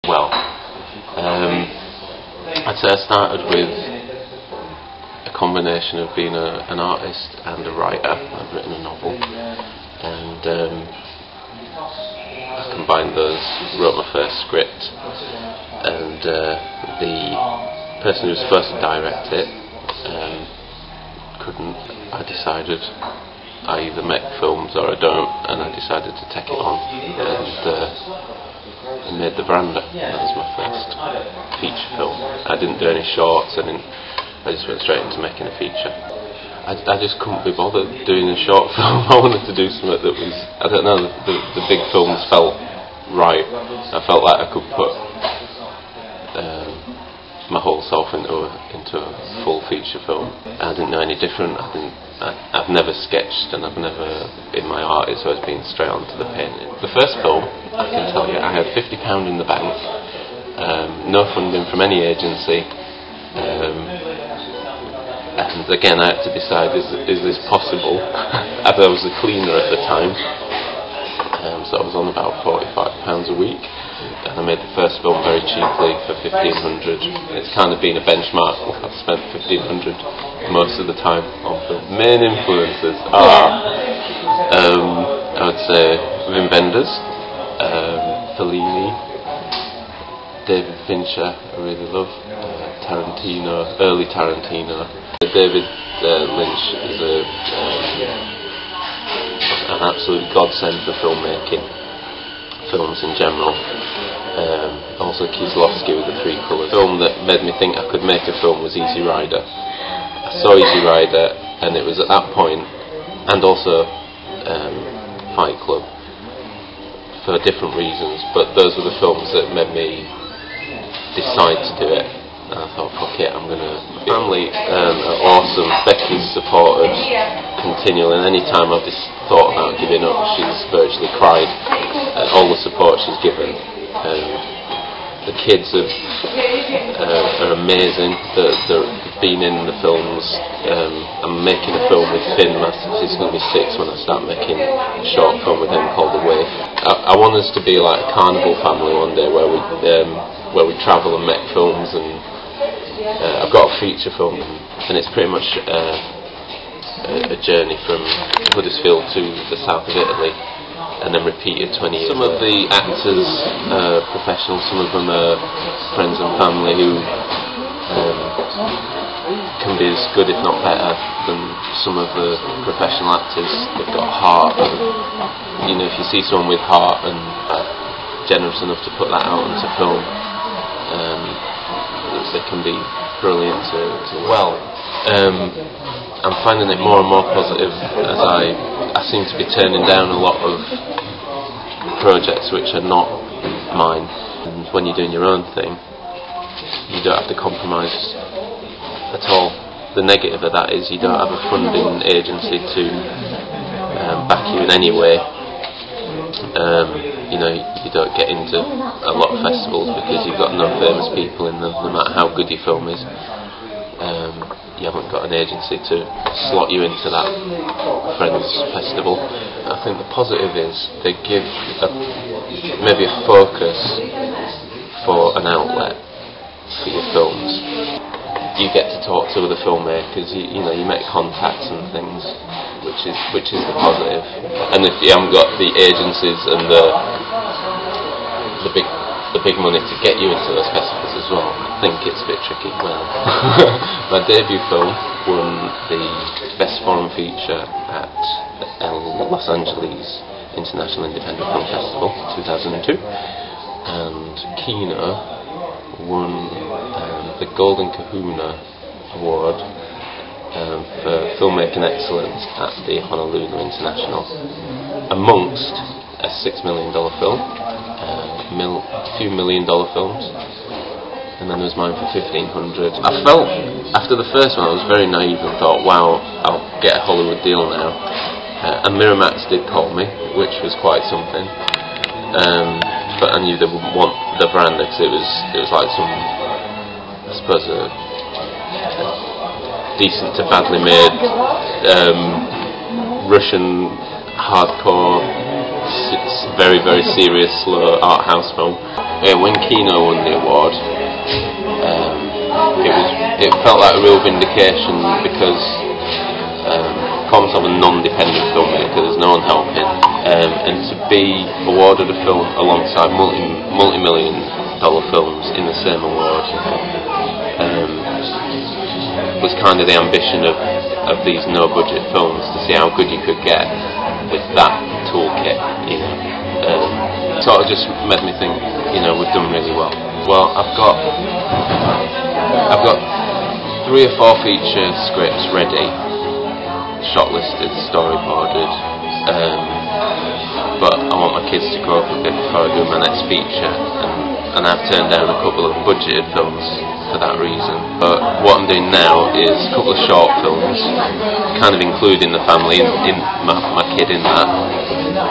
Well, I'd say I started with a combination of being an artist and a writer. I've written a novel, and I combined those, wrote my first script, and the person who was supposed to direct it couldn't. I decided I either make films or I don't, and I decided to take it on, and made The Veranda. That was my first feature film. I didn't do any shorts, I just went straight into making a feature. I just couldn't be bothered doing a short film. I wanted to do something that was, I don't know, the big films felt right. I felt like I could put my whole self into a full feature film. I didn't know any different. I've never sketched, and I've never, in my art, it's always been straight onto the painting. The first film, I can tell you, I had £50 in the bank, no funding from any agency, and again I had to decide, is this possible? I was a cleaner at the time, so I was on about £45 a week. And I made the first film very cheaply for $1,500. It's kind of been a benchmark. I've spent $1,500 most of the time on film. Main influences are, I would say, Wim Wenders, Fellini, David Fincher, I really love, Tarantino, early Tarantino. David Lynch is an absolute godsend for filmmaking, films in general. Also Kieslowski with The Three Colours. The film that made me think I could make a film was Easy Rider. I saw Easy Rider, and it was at that point, and also Fight Club, for different reasons, but those were the films that made me decide to do it. And I thought, fuck it, I'm gonna. Family are awesome. Becky's supported continually, and any time I've just thought about giving up, she's virtually cried at all the support she's given. The kids are amazing. They've been in the films. I'm making a film with Finn. He's going to be 6 when I start making a short film with him called The Waif. I want us to be like a carnival family one day, where we travel and make films. And I've got a feature film, and it's pretty much a journey from Huddersfield to the south of Italy, and then repeated 20 years. Some of the actors are professionals, some of them are friends and family who can be as good, if not better, than some of the professional actors. They've got heart. You know, if you see someone with heart and generous enough to put that out into film, they can be brilliant to well. I'm finding it more and more positive as I seem to be turning down a lot of projects which are not mine. And when you're doing your own thing, you don't have to compromise at all. The negative of that is you don't have a funding agency to back you in any way. You know, you don't get into a lot of festivals because you've got no famous people in them, no matter how good your film is. You haven't got an agency to slot you into that Friends festival. I think the positive is they give maybe a focus for an outlet for your films. You get to talk to other filmmakers. You know, you make contacts and things, which is the positive. And if you haven't got the agencies and the big money to get you into those festivals as well, I think it's a bit tricky. Well, my debut film won the Best Foreign Feature at Los Angeles International Independent Film Festival 2002, and Kino won the Golden Kahuna Award for filmmaking excellence at the Honolulu International, amongst a $6 million film, a few $1 million films, and then there was mine for $1,500. I felt, after the first one, I was very naive and thought, wow, I'll get a Hollywood deal now. And Miramax did call me, which was quite something. But I knew they wouldn't want The Veranda because it was like some, I suppose, a decent to badly made Russian hardcore, very, very serious, slow art house film. when Kino won the award, it felt like a real vindication, because performance of a non-dependent filmmaker, there's no one helping, and to be awarded a film alongside multi-million dollar films in the same award was kind of the ambition of these no-budget films, to see how good you could get with that toolkit, you know. Sort of just made me think, you know, we've done really well. Well, I've got 3 or 4 feature scripts ready, shortlisted, storyboarded, but I want my kids to grow up a bit before I do my next feature, and I've turned down a couple of budgeted films for that reason. But what I'm doing now is a couple of short films, kind of including the family, in my kid in that,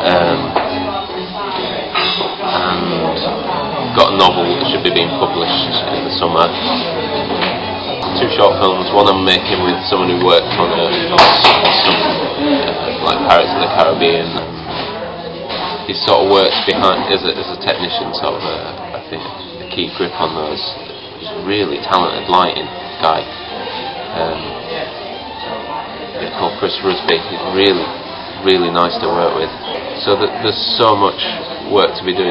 and got a novel that should be being published in the summer. 2 short films, one I'm making with someone who worked on some like Pirates of the Caribbean. He sort of works behind as a technician, sort of I think a key grip on those. He's a really talented lighting guy. Called Chris Rusby. He's really nice to work with. So there's so much work to be doing.